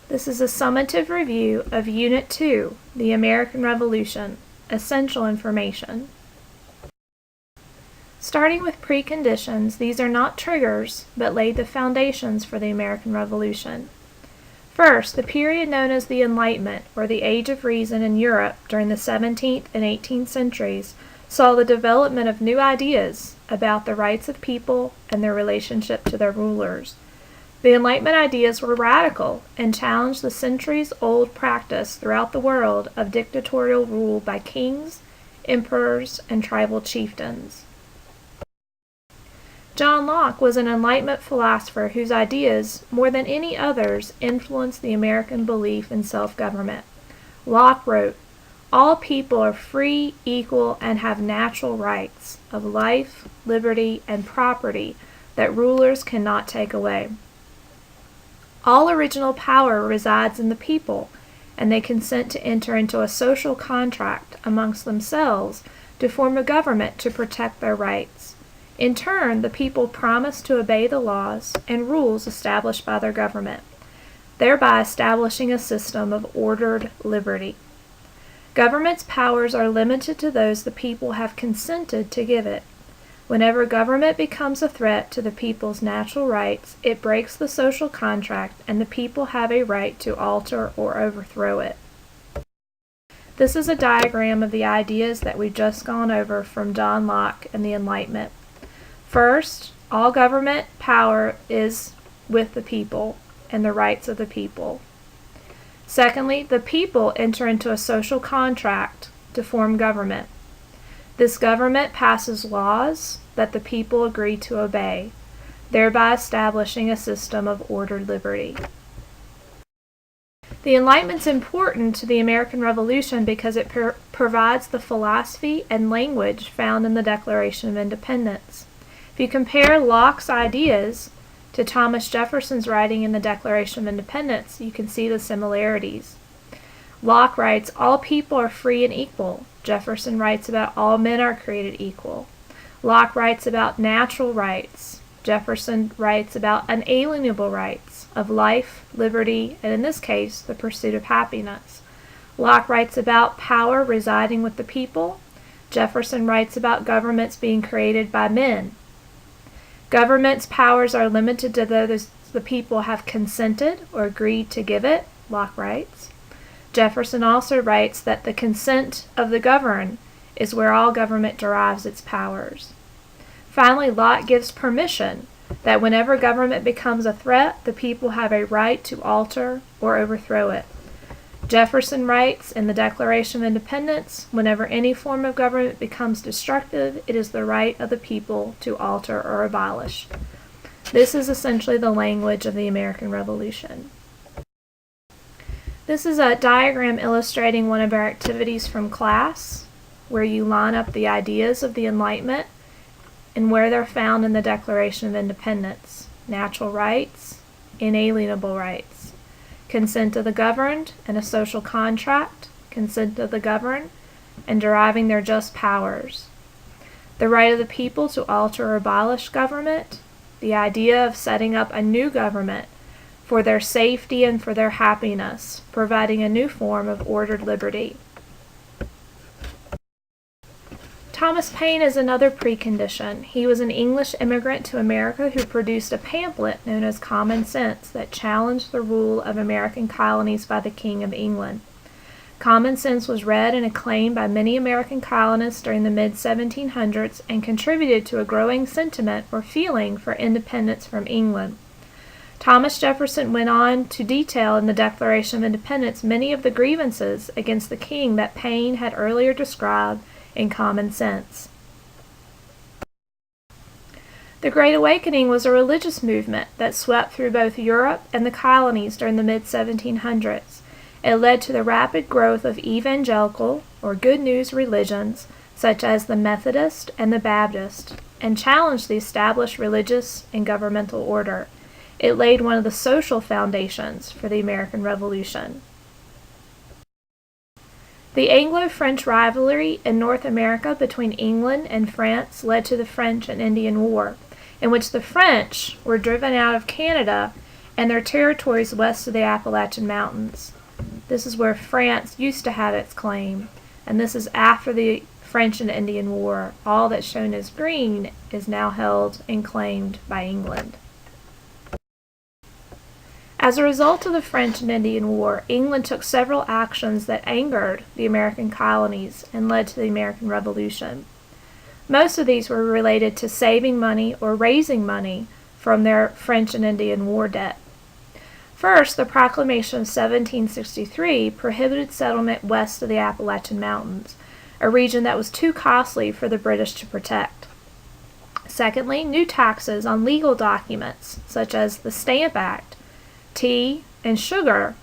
This is a summative review of Unit 2, The American Revolution, Essential Information. Starting with preconditions, these are not triggers, but laid the foundations for the American Revolution. First, the period known as the Enlightenment, or the Age of Reason in Europe during the 17th and 18th centuries, saw the development of new ideas about the rights of people and their relationship to their rulers. The Enlightenment ideas were radical and challenged the centuries-old practice throughout the world of dictatorial rule by kings, emperors, and tribal chieftains. John Locke was an Enlightenment philosopher whose ideas, more than any others, influenced the American belief in self-government. Locke wrote, "All people are free, equal, and have natural rights of life, liberty, and property that rulers cannot take away. All original power resides in the people, and they consent to enter into a social contract amongst themselves to form a government to protect their rights. In turn, the people promise to obey the laws and rules established by their government, thereby establishing a system of ordered liberty. Government's powers are limited to those the people have consented to give it. Whenever government becomes a threat to the people's natural rights, it breaks the social contract, and the people have a right to alter or overthrow it." This is a diagram of the ideas that we've just gone over from John Locke and the Enlightenment. First, all government power is with the people and the rights of the people. Secondly, the people enter into a social contract to form government. This government passes laws that the people agree to obey, thereby establishing a system of ordered liberty. The Enlightenment is important to the American Revolution because it provides the philosophy and language found in the Declaration of Independence. If you compare Locke's ideas to Thomas Jefferson's writing in the Declaration of Independence, you can see the similarities. Locke writes, "All people are free and equal." Jefferson writes about all men are created equal. Locke writes about natural rights. Jefferson writes about unalienable rights of life, liberty, and in this case, the pursuit of happiness. Locke writes about power residing with the people. Jefferson writes about governments being created by men. Government's powers are limited to those the people have consented or agreed to give it, Locke writes. Jefferson also writes that the consent of the governed is where all government derives its powers. Finally, Locke gives permission that whenever government becomes a threat, the people have a right to alter or overthrow it. Jefferson writes in the Declaration of Independence, "Whenever any form of government becomes destructive, it is the right of the people to alter or abolish." This is essentially the language of the American Revolution. This is a diagram illustrating one of our activities from class, where you line up the ideas of the Enlightenment and where they're found in the Declaration of Independence: natural rights, inalienable rights, consent of the governed and a social contract, consent of the governed, and deriving their just powers, the right of the people to alter or abolish government, the idea of setting up a new government for their safety and for their happiness, providing a new form of ordered liberty. Thomas Paine is another precondition. He was an English immigrant to America who produced a pamphlet known as Common Sense that challenged the rule of American colonies by the King of England. Common Sense was read and acclaimed by many American colonists during the mid-1700s and contributed to a growing sentiment or feeling for independence from England. Thomas Jefferson went on to detail in the Declaration of Independence many of the grievances against the king that Paine had earlier described in Common Sense. The Great Awakening was a religious movement that swept through both Europe and the colonies during the mid-1700s. It led to the rapid growth of evangelical, or good news religions, such as the Methodist and the Baptist, and challenged the established religious and governmental order. It laid one of the social foundations for the American Revolution. The Anglo-French rivalry in North America between England and France led to the French and Indian War, in which the French were driven out of Canada and their territories west of the Appalachian Mountains. This is where France used to have its claim, and this is after the French and Indian War. All that's shown as green is now held and claimed by England. As a result of the French and Indian War, England took several actions that angered the American colonies and led to the American Revolution. Most of these were related to saving money or raising money from their French and Indian War debt. First, the Proclamation of 1763 prohibited settlement west of the Appalachian Mountains, a region that was too costly for the British to protect. Secondly, new taxes on legal documents, such as the Stamp Act, tea, and sugar,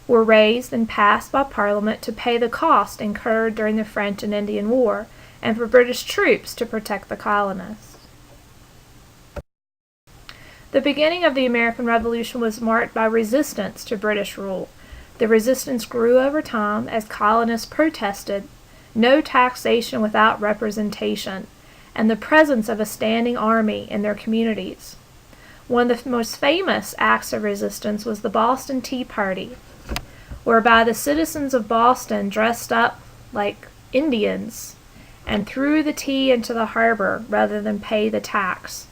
were raised and passed by Parliament to pay the cost incurred during the French and Indian War, and for British troops to protect the colonists. The beginning of the American Revolution was marked by resistance to British rule. The resistance grew over time as colonists protested no taxation without representation and the presence of a standing army in their communities. One of the most famous acts of resistance was the Boston Tea Party, whereby the citizens of Boston dressed up like Indians and threw the tea into the harbor rather than pay the tax.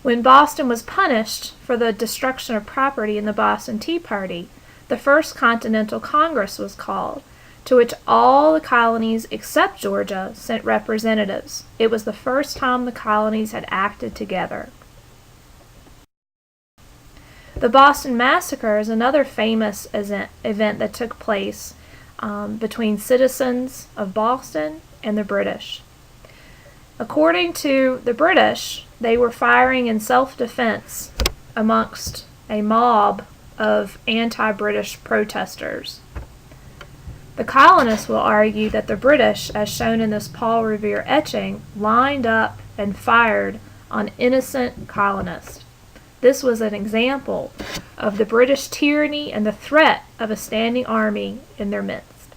When Boston was punished for the destruction of property in the Boston Tea Party, the First Continental Congress was called, to which all the colonies except Georgia sent representatives. It was the first time the colonies had acted together. The Boston Massacre is another famous event that took place between citizens of Boston and the British. According to the British, they were firing in self-defense amongst a mob of anti-British protesters. The colonists will argue that the British, as shown in this Paul Revere etching, lined up and fired on innocent colonists. This was an example of the British tyranny and the threat of a standing army in their midst.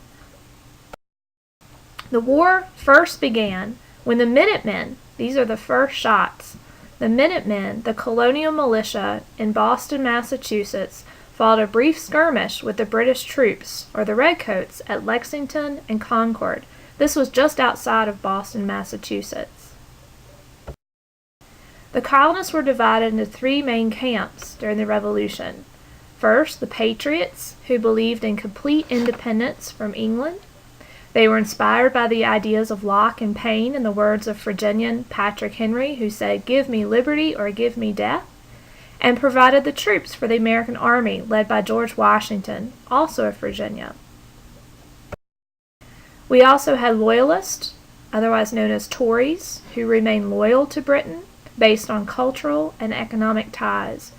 The war first began when the Minutemen, these are the first shots, the Minutemen, the colonial militia in Boston, Massachusetts, fought a brief skirmish with the British troops, or the Redcoats, at Lexington and Concord. This was just outside of Boston, Massachusetts. The colonists were divided into three main camps during the Revolution. First, the Patriots, who believed in complete independence from England. They were inspired by the ideas of Locke and Paine and the words of Virginian Patrick Henry, who said, "Give me liberty or give me death," and provided the troops for the American Army led by George Washington, also of Virginia. We also had Loyalists, otherwise known as Tories, who remained loyal to Britain based on cultural and economic ties.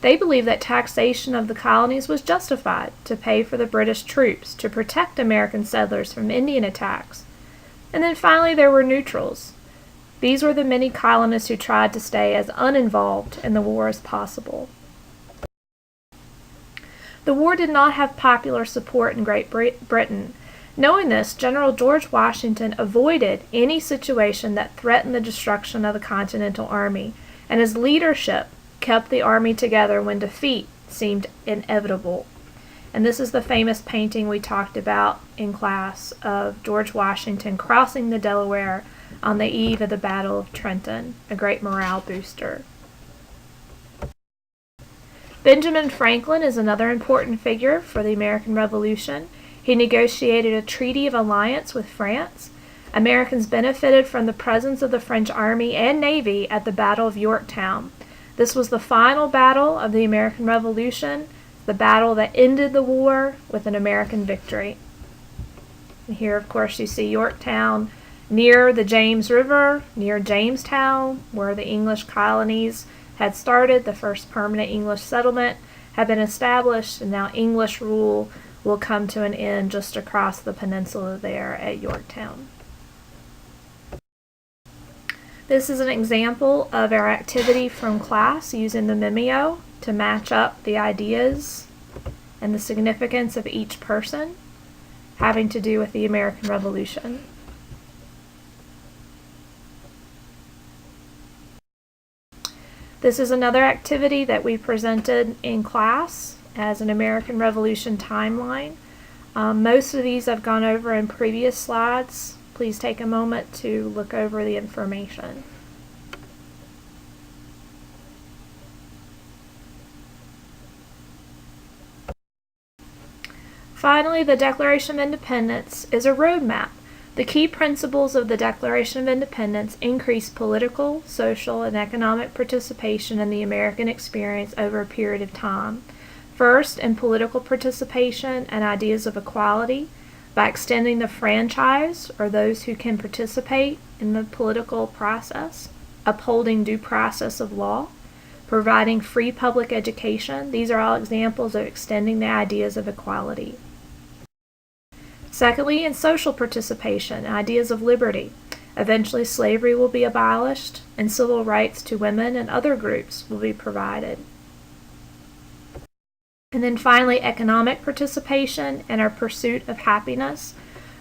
They believed that taxation of the colonies was justified to pay for the British troops to protect American settlers from Indian attacks. And then finally there were neutrals. These were the many colonists who tried to stay as uninvolved in the war as possible. The war did not have popular support in Great Britain. Knowing this, General George Washington avoided any situation that threatened the destruction of the Continental Army, and his leadership kept the army together when defeat seemed inevitable. And this is the famous painting we talked about in class of George Washington crossing the Delaware on the eve of the Battle of Trenton, a great morale booster. Benjamin Franklin is another important figure for the American Revolution. He negotiated a treaty of alliance with France. Americans benefited from the presence of the French army and navy at the Battle of Yorktown. This was the final battle of the American Revolution, the battle that ended the war with an American victory. And here, of course, you see Yorktown near the James River, near Jamestown, where the English colonies had started. The first permanent English settlement had been established, and now English rule will come to an end just across the peninsula there at Yorktown. This is an example of our activity from class using the Mimeo to match up the ideas and the significance of each person having to do with the American Revolution. This is another activity that we presented in class as an American Revolution timeline. Most of these I've gone over in previous slides. Please take a moment to look over the information. Finally, the Declaration of Independence is a roadmap. The key principles of the Declaration of Independence increase political, social, and economic participation in the American experience over a period of time. First, in political participation and ideas of equality, by extending the franchise, or those who can participate in the political process, upholding due process of law, providing free public education. These are all examples of extending the ideas of equality. Secondly, in social participation, ideas of liberty. Eventually, slavery will be abolished, and civil rights to women and other groups will be provided. And then finally, economic participation and our pursuit of happiness,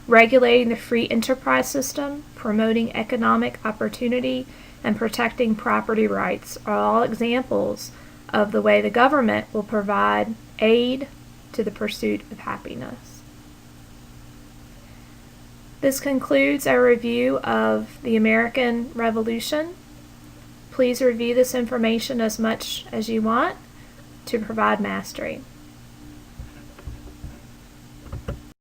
regulating the free enterprise system, promoting economic opportunity, and protecting property rights are all examples of the way the government will provide aid to the pursuit of happiness. This concludes our review of the American Revolution. Please review this information as much as you want to provide mastery.